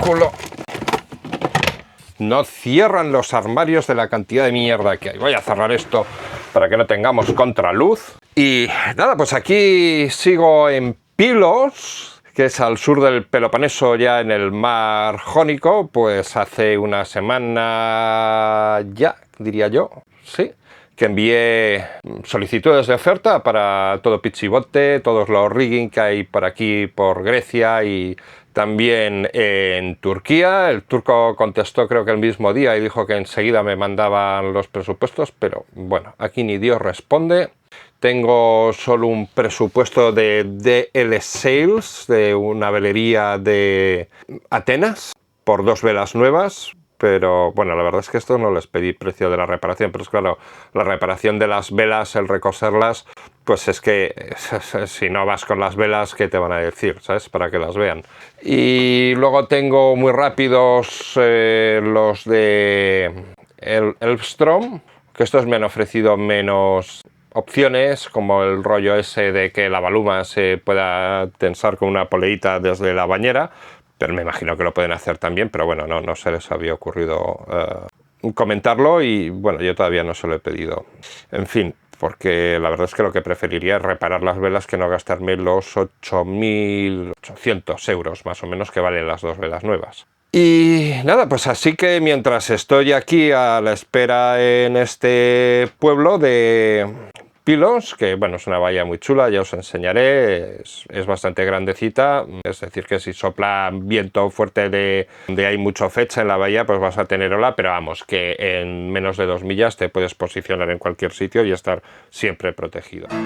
culo. No cierran los armarios de la cantidad de mierda que hay. Voy a cerrar esto para que no tengamos contraluz. Y nada, pues aquí sigo en Pilos, que es al sur del Peloponeso, ya en el mar Jónico. Pues hace una semana ya, diría yo, sí, que envié solicitudes de oferta para todo pichibote, todos los rigging que hay por aquí, por Grecia y también en Turquía. El turco contestó creo que el mismo día y dijo que enseguida me mandaban los presupuestos, pero bueno, aquí ni Dios responde. Tengo solo un presupuesto de DL Sales, de una velería de Atenas, por 2 velas nuevas. Pero bueno, la verdad es que esto no les pedí precio de la reparación, pero es claro, la reparación de las velas, el recoserlas, pues es que si no vas con las velas, ¿qué te van a decir? ¿Sabes? Para que las vean. Y luego tengo muy rápidos los de Elvstrom, que estos me han ofrecido menos opciones, como el rollo ese de que la baluma se pueda tensar con una poleita desde la bañera. Pero me imagino que lo pueden hacer también, pero bueno, no se les había ocurrido comentarlo y bueno, yo todavía no se lo he pedido. En fin, porque la verdad es que lo que preferiría es reparar las velas que no gastarme los 8.800 euros más o menos que valen las 2 velas nuevas. Y nada, pues así que mientras estoy aquí a la espera en este pueblo de Pilos, que bueno, es una bahía muy chula, ya os enseñaré, es bastante grandecita, es decir que si sopla viento fuerte de hay mucho fecha en la bahía, pues vas a tener ola, pero vamos, que en menos de 2 millas te puedes posicionar en cualquier sitio y estar siempre protegido. Get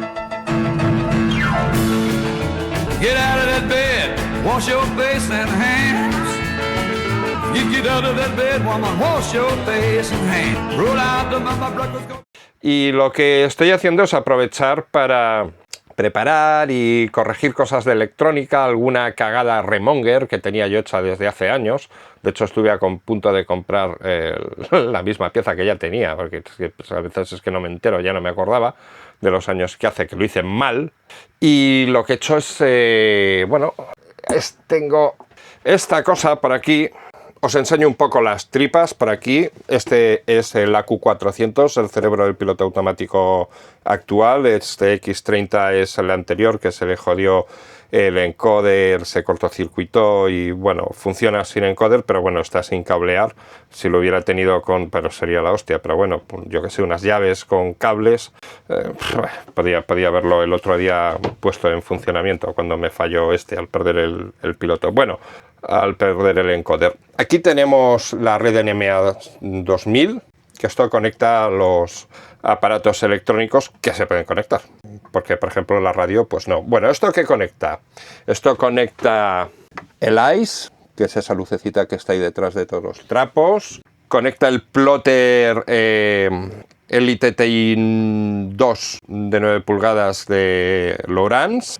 out of that bed, wash your face and hands. You get out of that bed, woman, wash your face and hands. Roll out the mama breakfast. Y lo que estoy haciendo es aprovechar para preparar y corregir cosas de electrónica, alguna cagada remonger que tenía yo hecha desde hace años. De hecho, estuve a punto de comprar la misma pieza que ya tenía, porque a veces es que no me entero, ya no me acordaba de los años que hace que lo hice mal. Y lo que he hecho es, bueno, tengo esta cosa por aquí. Os enseño un poco las tripas por aquí. Este es el AQ400, el cerebro del piloto automático actual. Este X30 es el anterior, que se le jodió el encoder, se cortocircuitó y bueno, funciona sin encoder, pero bueno, está sin cablear. Si lo hubiera tenido pero sería la hostia, pero bueno, yo que sé, unas llaves con cables, podía haberlo el otro día puesto en funcionamiento cuando me falló al perder el piloto. Bueno, al perder el encoder. Aquí tenemos la red NMA 2000, que esto conecta los aparatos electrónicos que se pueden conectar, porque por ejemplo la radio pues no. Bueno, ¿esto qué conecta? Esto conecta el ICE, que es esa lucecita que está ahí detrás de todos los trapos, conecta el plotter Elite TI 2 de 9 pulgadas de Lowrance.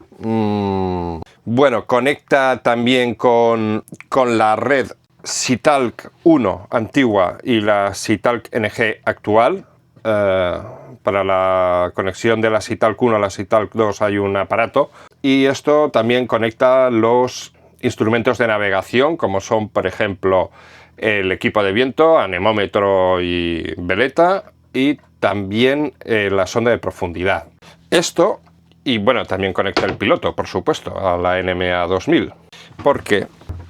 Bueno, conecta también con la red Citalc 1 antigua y la Citalc NG actual. Para la conexión de la Citalc 1 a la Citalc 2 hay un aparato. Y esto también conecta los instrumentos de navegación, como son, por ejemplo, el equipo de viento, anemómetro y veleta, y también la sonda de profundidad. Esto, y bueno, también conecta el piloto, por supuesto, a la NMA 2000, porque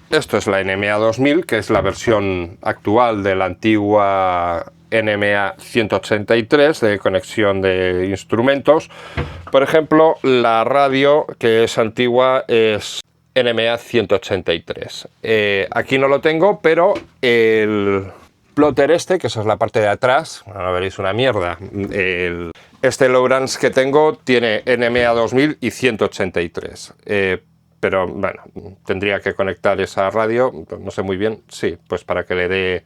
esto es la NMA 2000, que es la versión actual de la antigua NMA 183 de conexión de instrumentos. Por ejemplo, la radio, que es antigua, es NMA 183. Aquí no lo tengo, pero el plotter que esa es la parte de atrás, ahora veréis una mierda. Este Lowrance que tengo tiene NMA 2000 y 183. Pero bueno, tendría que conectar esa radio, no sé muy bien, sí, pues para que le dé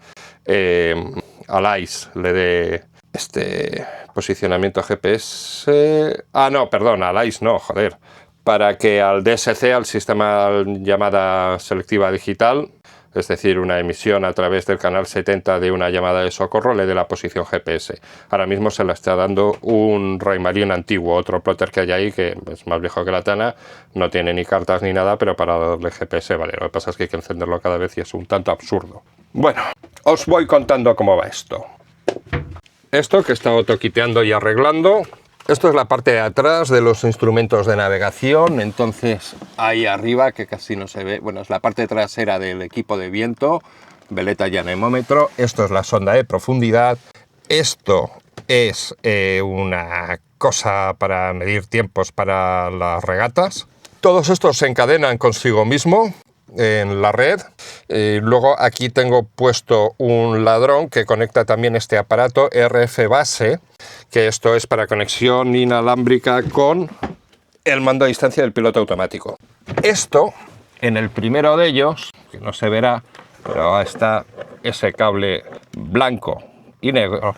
al ICE, le dé este posicionamiento GPS. Ah, no, perdón, al ICE no, joder. Para que al DSC, al sistema llamada selectiva digital, es decir, una emisión a través del canal 70 de una llamada de socorro, le dé la posición GPS. Ahora mismo se la está dando un Raymarine antiguo, otro plotter que hay ahí, que es más viejo que la tana, no tiene ni cartas ni nada, pero para darle GPS vale. Lo que pasa es que hay que encenderlo cada vez y es un tanto absurdo. Bueno, os voy contando cómo va esto. Esto que he estado toquiteando y arreglando, esto es la parte de atrás de los instrumentos de navegación. Entonces ahí arriba, que casi no se ve, bueno, es la parte trasera del equipo de viento, veleta y anemómetro. Esto es la sonda de profundidad. Esto es una cosa para medir tiempos para las regatas. Todos estos se encadenan consigo mismo en la red. Luego aquí tengo puesto un ladrón que conecta también este aparato RF base, que esto es para conexión inalámbrica con el mando a distancia del piloto automático. Esto, en el primero de ellos, que no se verá, pero está ese cable blanco y negro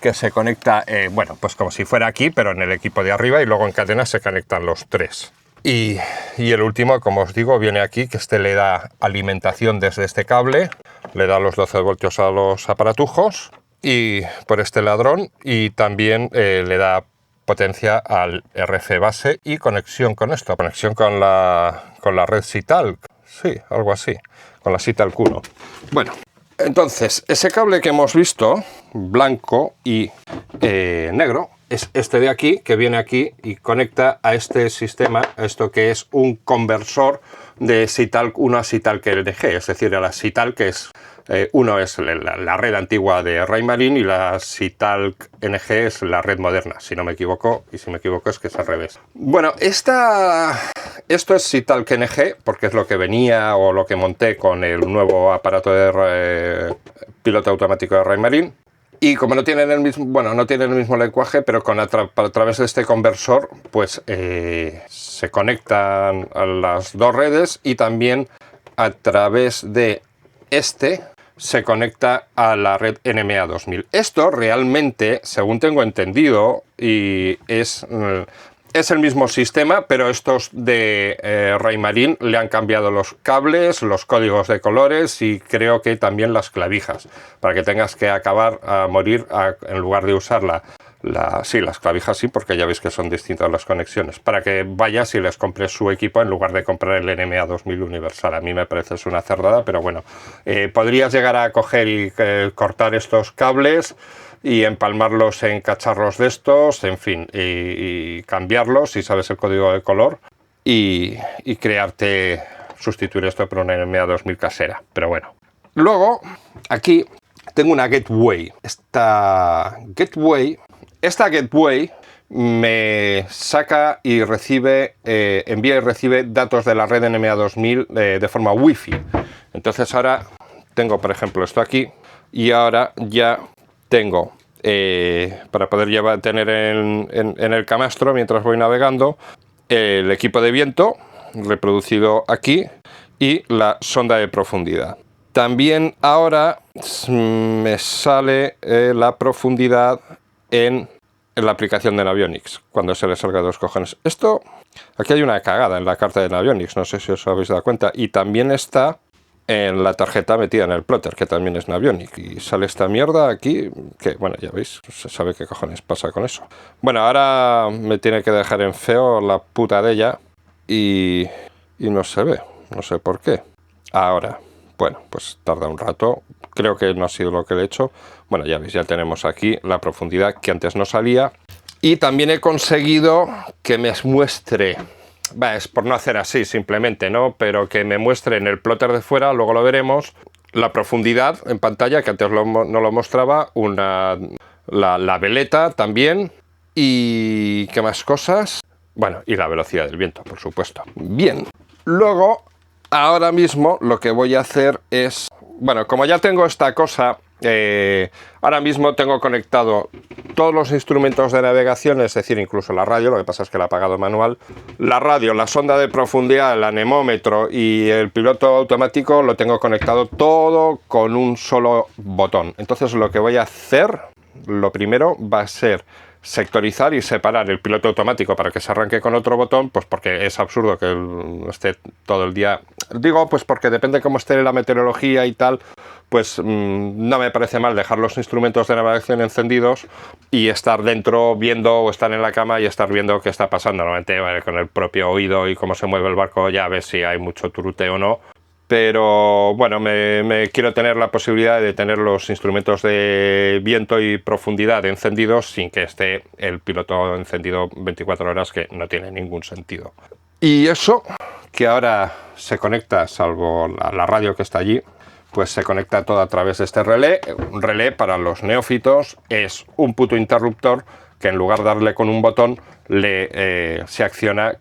que se conecta, bueno, pues como si fuera aquí, pero en el equipo de arriba, y luego en cadena se conectan los tres. Y el último, como os digo, viene aquí, que este le da alimentación desde este cable, le da los 12 voltios a los aparatujos y por este ladrón, y también le da potencia al RF base y conexión con esto, conexión con la red SITALC, sí, algo así, con la SITALC 1. Bueno, entonces, ese cable que hemos visto, blanco y negro, es este de aquí, que viene aquí y conecta a este sistema, esto que es un conversor de SITALC 1 a SITALC NG, es decir, a la SITALC, que es uno es la red antigua de Raymarine y la SITALC NG es la red moderna, si no me equivoco, y si me equivoco es que es al revés. Bueno, esto es SITALC NG, porque es lo que venía o lo que monté con el nuevo aparato de piloto automático de Raymarine. Y como no tienen el mismo, bueno, no tienen el mismo lenguaje, pero a través de este conversor, pues se conectan a las dos redes, y también a través de este se conecta a la red NMA 2000. Esto realmente, según tengo entendido, y es el mismo sistema, pero estos de Raymarine le han cambiado los cables, los códigos de colores y creo que también las clavijas, para que tengas que acabar a morir en lugar de usar sí, las clavijas sí, porque ya veis que son distintas las conexiones, para que vayas y les compres su equipo en lugar de comprar el NMA 2000 universal. A mí me parece es una cerdada, pero bueno, podrías llegar a coger y cortar estos cables y empalmarlos en cacharros de estos, en fin, y cambiarlos si sabes el código de color y sustituir esto por una NMA 2000 casera, pero bueno. Luego, aquí tengo una gateway. Esta gateway me saca y recibe, envía y recibe datos de la red NMA 2000 de forma Wi-Fi. Entonces ahora tengo, por ejemplo, esto aquí, y ahora ya tengo, para poder tener en el camastro mientras voy navegando, el equipo de viento reproducido aquí y la sonda de profundidad. También ahora me sale la profundidad en la aplicación de Navionics, cuando se le salga de los cojones. Esto, aquí hay una cagada en la carta de Navionics, no sé si os habéis dado cuenta, y también está en la tarjeta metida en el plotter, que también es Navionic, y sale esta mierda aquí, que bueno, ya veis, se sabe qué cojones pasa con eso. Bueno, ahora me tiene que dejar en feo la puta de ella, y no se ve, no sé por qué. Ahora, bueno, pues tarda un rato, creo que no ha sido lo que le he hecho. Bueno, ya veis, ya tenemos aquí la profundidad que antes no salía, y también he conseguido que me muestre, es por no hacer así simplemente, ¿no? Pero que me muestre en el plotter de fuera, luego lo veremos, la profundidad en pantalla, que antes no lo mostraba, la veleta también, y ¿qué más cosas? Bueno, y la velocidad del viento, por supuesto. Bien, luego, ahora mismo lo que voy a hacer es, bueno, como ya tengo esta cosa, ahora mismo tengo conectado todos los instrumentos de navegación, es decir, incluso la radio, lo que pasa es que la he apagado manual. La radio, la sonda de profundidad, el anemómetro y el piloto automático lo tengo conectado todo con un solo botón. Entonces lo que voy a hacer, lo primero va a ser sectorizar y separar el piloto automático para que se arranque con otro botón, pues porque es absurdo que esté todo el día. Digo, pues porque depende cómo esté la meteorología y tal, pues no me parece mal dejar los instrumentos de navegación encendidos y estar dentro viendo, o estar en la cama y estar viendo qué está pasando. Normalmente con el propio oído y cómo se mueve el barco ya ves si hay mucho turuteo o no. Pero bueno, me quiero tener la posibilidad de tener los instrumentos de viento y profundidad encendidos sin que esté el piloto encendido 24 horas, que no tiene ningún sentido. Y eso, que ahora se conecta, salvo la radio que está allí, pues se conecta todo a través de este relé. Un relé, para los neófitos, es un puto interruptor que en lugar de darle con un botón, se acciona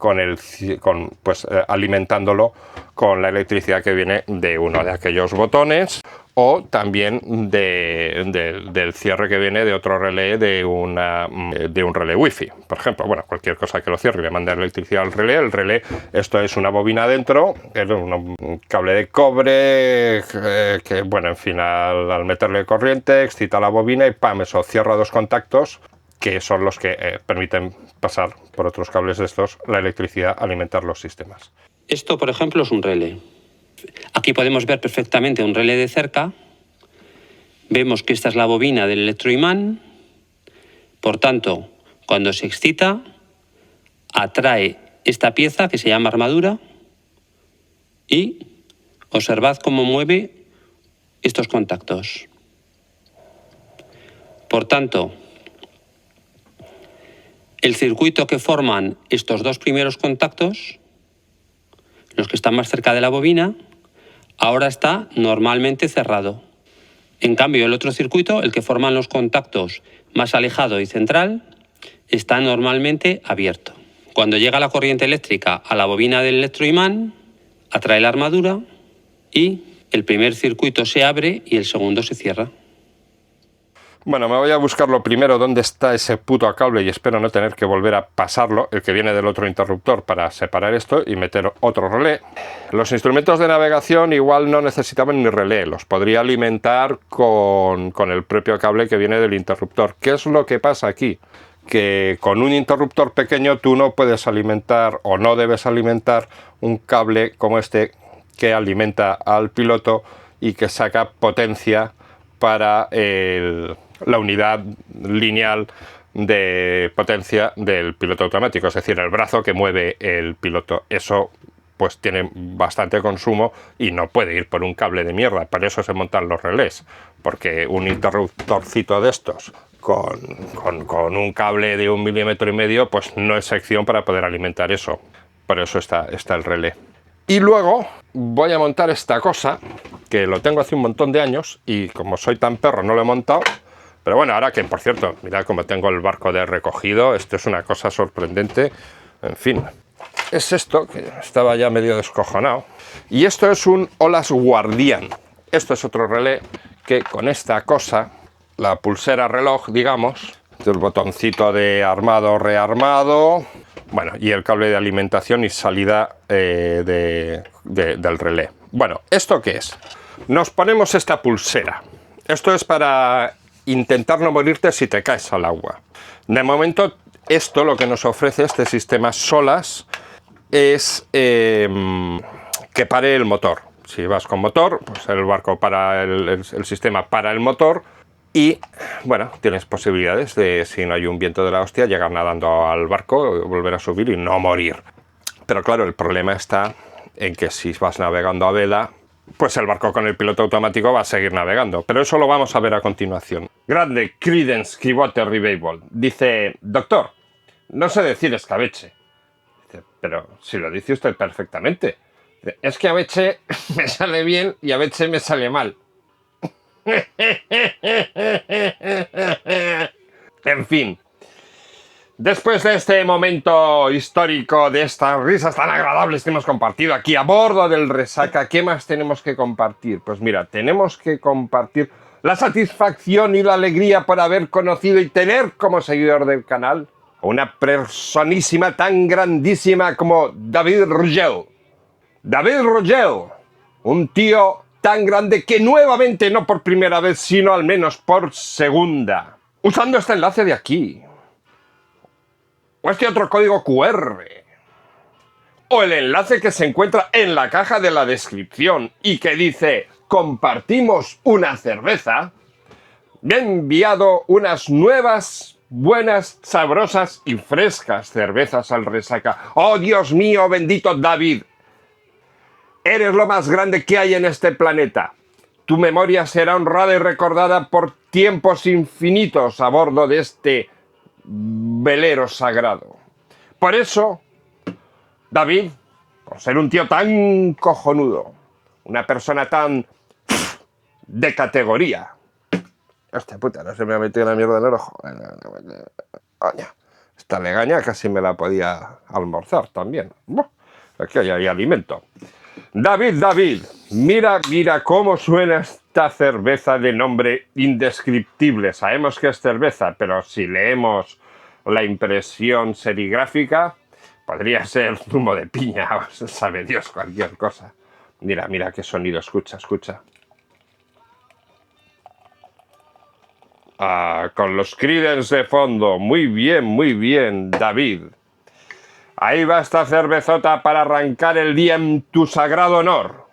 alimentándolo con la electricidad que viene de uno de aquellos botones, o también del cierre que viene de otro relé de un relé wifi, por ejemplo. Bueno, cualquier cosa que lo cierre y le mande electricidad al relé. El relé, esto es una bobina dentro, es un cable de cobre que bueno, en fin, al meterle corriente excita la bobina y ¡pam!, eso cierra dos contactos que son los que permiten pasar por otros cables de estos la electricidad, alimentar los sistemas. Esto, por ejemplo, es un relé. Aquí podemos ver perfectamente un relé de cerca. Vemos que esta es la bobina del electroimán. Por tanto, cuando se excita, atrae esta pieza que se llama armadura y observad cómo mueve estos contactos. Por tanto, el circuito que forman estos dos primeros contactos, los que están más cerca de la bobina, ahora está normalmente cerrado. En cambio, el otro circuito, el que forman los contactos más alejado y central, está normalmente abierto. Cuando llega la corriente eléctrica a la bobina del electroimán, atrae la armadura y el primer circuito se abre y el segundo se cierra. Bueno, me voy a buscar lo primero dónde está ese puto cable y espero no tener que volver a pasarlo, el que viene del otro interruptor, para separar esto y meter otro relé. Los instrumentos de navegación igual no necesitaban ni relé, los podría alimentar con el propio cable que viene del interruptor. ¿Qué es lo que pasa aquí? Que con un interruptor pequeño tú no puedes alimentar o no debes alimentar un cable como este que alimenta al piloto y que saca potencia para la unidad lineal de potencia del piloto automático, es decir, el brazo que mueve el piloto. Eso pues tiene bastante consumo y no puede ir por un cable de mierda. Para eso se montan los relés, porque un interruptorcito de estos con un cable de 1,5 milímetros pues no es sección para poder alimentar eso. Por eso está el relé. Y luego voy a montar esta cosa, que lo tengo hace un montón de años y como soy tan perro no lo he montado. Pero bueno, ahora que, por cierto, mirad cómo tengo el barco de recogido, esto es una cosa sorprendente. En fin, es esto, que estaba ya medio descojonado. Y esto es un Olas Guardián. Esto es otro relé que con esta cosa, la pulsera reloj, digamos, el botoncito de armado, rearmado, bueno, y el cable de alimentación y salida del relé. Bueno, ¿esto qué es? Nos ponemos esta pulsera. Esto es para intentar no morirte si te caes al agua. De momento, esto lo que nos ofrece este sistema Solas es que pare el motor. Si vas con motor, pues el barco para el sistema para el motor y, bueno, tienes posibilidades de, si no hay un viento de la hostia, llegar nadando al barco, volver a subir y no morir. Pero claro, el problema está en que si vas navegando a vela, pues el barco con el piloto automático va a seguir navegando. Pero eso lo vamos a ver a continuación. Grande Creedence Clearwater Revival dice: doctor, no sé decir escabeche. Dice, pero si lo dice usted perfectamente. Dice, es que a veces me sale bien y a veces me sale mal. En fin. Después de este momento histórico, de estas risas tan agradables que hemos compartido aquí a bordo del Resaca, ¿qué más tenemos que compartir? Pues mira, tenemos que compartir la satisfacción y la alegría por haber conocido y tener como seguidor del canal a una personísima tan grandísima como David Rogel. David Rogel, un tío tan grande que nuevamente, no por primera vez, sino al menos por segunda, usando este enlace de aquí, o este otro código QR, o el enlace que se encuentra en la caja de la descripción y que dice compartimos una cerveza, me ha enviado unas nuevas, buenas, sabrosas y frescas cervezas al Resaca. ¡Oh, Dios mío, bendito David! Eres lo más grande que hay en este planeta. Tu memoria será honrada y recordada por tiempos infinitos a bordo de este velero sagrado. Por eso, David, por ser un tío tan cojonudo, una persona tan de categoría. Hostia puta, no se me ha metido la mierda en el ojo. Coño, esta legaña casi me la podía almorzar también. Aquí hay alimento. David, mira cómo suena esta cerveza de nombre indescriptible. Sabemos que es cerveza, pero si leemos la impresión serigráfica, podría ser zumo de piña, o sabe Dios, cualquier cosa. Mira qué sonido, escucha. Con los Creedence de fondo. Muy bien, David. Ahí va esta cervezota para arrancar el día en tu sagrado honor.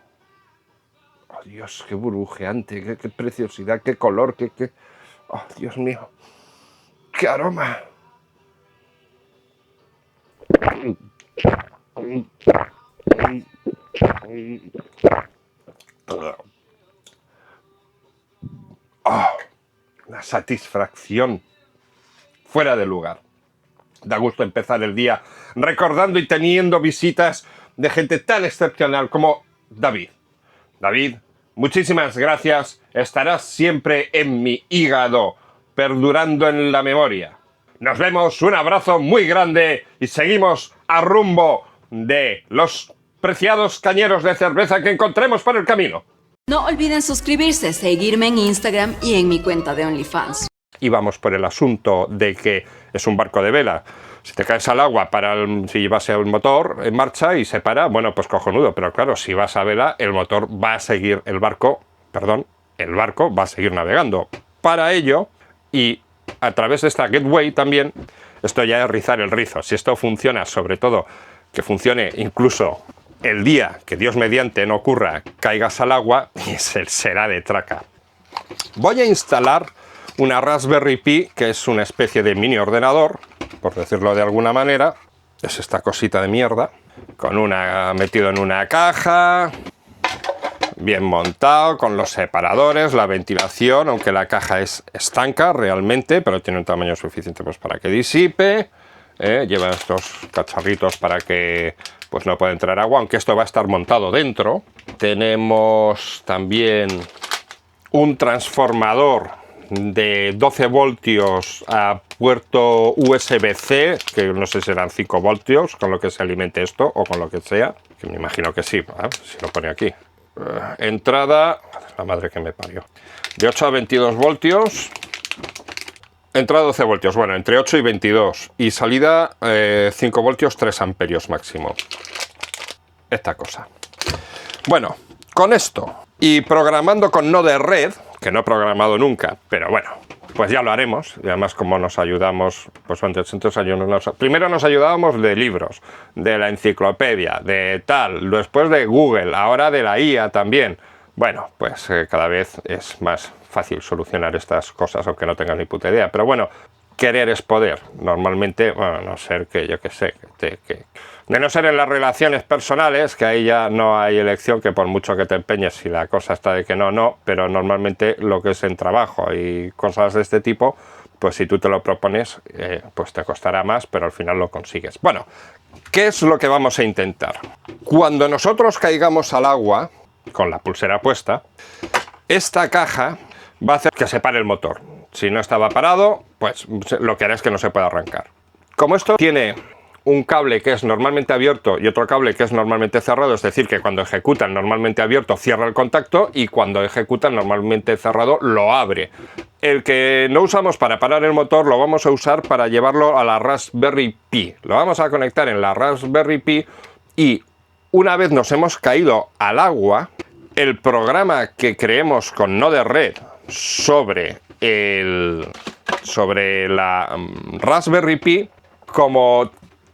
Oh, Dios, qué burbujeante, qué preciosidad, qué color, qué... Oh, Dios mío, qué aroma. Oh, una satisfacción fuera de lugar. Da gusto empezar el día recordando y teniendo visitas de gente tan excepcional como David. David, muchísimas gracias. Estarás siempre en mi hígado, perdurando en la memoria. Nos vemos, un abrazo muy grande y seguimos a rumbo de los preciados cañeros de cerveza que encontremos por el camino. No olviden suscribirse, seguirme en Instagram y en mi cuenta de OnlyFans. Y vamos por el asunto de que es un barco de vela. Si te caes al agua, si vas el motor en marcha y se para, bueno, pues cojonudo. Pero claro, si vas a vela, el motor va a seguir, el barco va a seguir navegando. Para ello, y a través de esta gateway también, esto ya es rizar el rizo. Si esto funciona, sobre todo, que funcione incluso el día que Dios mediante no ocurra, caigas al agua, y será de traca. Voy a instalar una Raspberry Pi, que es una especie de mini ordenador, por decirlo de alguna manera. Es esta cosita de mierda, metido en una caja, bien montado, con los separadores, la ventilación, aunque la caja es estanca realmente, pero tiene un tamaño suficiente pues para que disipe. Lleva estos cacharritos para que pues no pueda entrar agua, aunque esto va a estar montado dentro. Tenemos también un transformador de 12 voltios a puerto USB-C, que no sé si serán 5 voltios, con lo que se alimente esto, o con lo que sea, que me imagino que sí, si lo pone aquí. Entrada, la madre que me parió, de 8 a 22 voltios, entrada 12 voltios, bueno, entre 8 y 22, y salida 5 voltios, 3 amperios máximo. Esta cosa. Bueno, con esto, y programando con no de red, que no he programado nunca, pero bueno, pues ya lo haremos. Y además, como nos ayudamos, pues antes primero nos ayudábamos de libros, de la enciclopedia, de tal, después de Google, ahora de la IA también. Bueno, pues cada vez es más fácil solucionar estas cosas, aunque no tengas ni puta idea. Pero bueno, querer es poder. Normalmente, bueno, a no ser que, yo qué sé, de no ser en las relaciones personales, que ahí ya no hay elección, que por mucho que te empeñes, si la cosa está de que no, pero normalmente lo que es en trabajo y cosas de este tipo, pues si tú te lo propones, pues te costará más, pero al final lo consigues. Bueno, ¿qué es lo que vamos a intentar? Cuando nosotros caigamos al agua, con la pulsera puesta, esta caja va a hacer que se pare el motor. Si no estaba parado, pues lo que hará es que no se pueda arrancar. Como esto tiene un cable que es normalmente abierto y otro cable que es normalmente cerrado, es decir, que cuando ejecutan normalmente abierto cierra el contacto y cuando ejecutan normalmente cerrado lo abre. El que no usamos para parar el motor lo vamos a usar para llevarlo a la Raspberry Pi. Lo vamos a conectar en la Raspberry Pi y una vez nos hemos caído al agua, el programa que creemos con no de red sobre la Raspberry Pi Como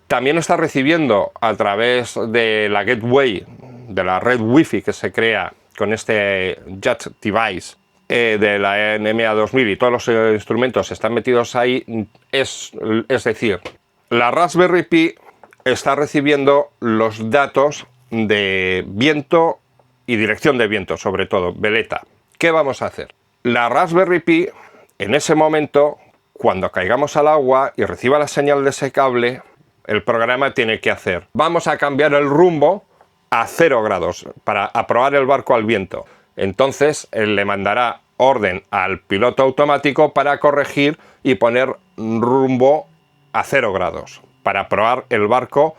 también está recibiendo a través de la gateway, de la red Wi-Fi que se crea con este Jet Device de la NMA 2000 y todos los instrumentos están metidos ahí, es decir, la Raspberry Pi está recibiendo los datos de viento y dirección de viento, sobre todo, veleta. ¿Qué vamos a hacer? La Raspberry Pi, en ese momento, cuando caigamos al agua y reciba la señal de ese cable, el programa tiene que hacer: vamos a cambiar el rumbo a 0 grados para aprobar el barco al viento. Entonces él le mandará orden al piloto automático para corregir y poner rumbo a 0 grados para probar el barco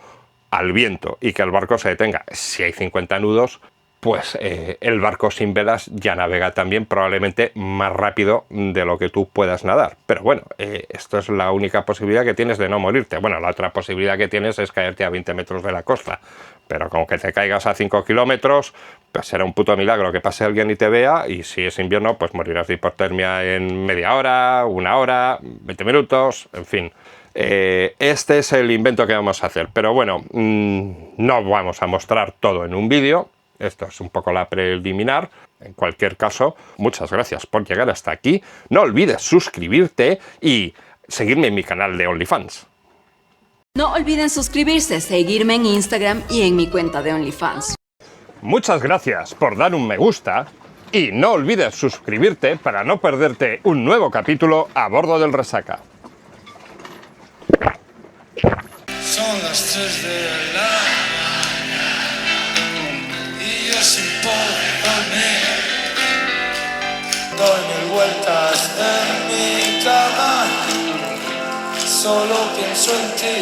al viento y que el barco se detenga. Si hay 50 nudos, pues el barco sin velas ya navega también, probablemente más rápido de lo que tú puedas nadar. Pero bueno, esto es la única posibilidad que tienes de no morirte. Bueno, la otra posibilidad que tienes es caerte a 20 metros de la costa. Pero con que te caigas a 5 kilómetros, pues será un puto milagro que pase alguien y te vea, y si es invierno, pues morirás de hipotermia en media hora, 1 hora, 20 minutos, en fin. Este es el invento que vamos a hacer, pero bueno, no vamos a mostrar todo en un vídeo. Esto es un poco la preliminar. En cualquier caso, muchas gracias por llegar hasta aquí. No olvides suscribirte y seguirme en mi canal de OnlyFans. No olviden suscribirse, seguirme en Instagram y en mi cuenta de OnlyFans. Muchas gracias por dar un me gusta y no olvides suscribirte para no perderte un nuevo capítulo a bordo del Resaca. Son las 3 de la mañana y yo sin poder dormir. Doy 1000 vueltas en mi cama, solo pienso en ti.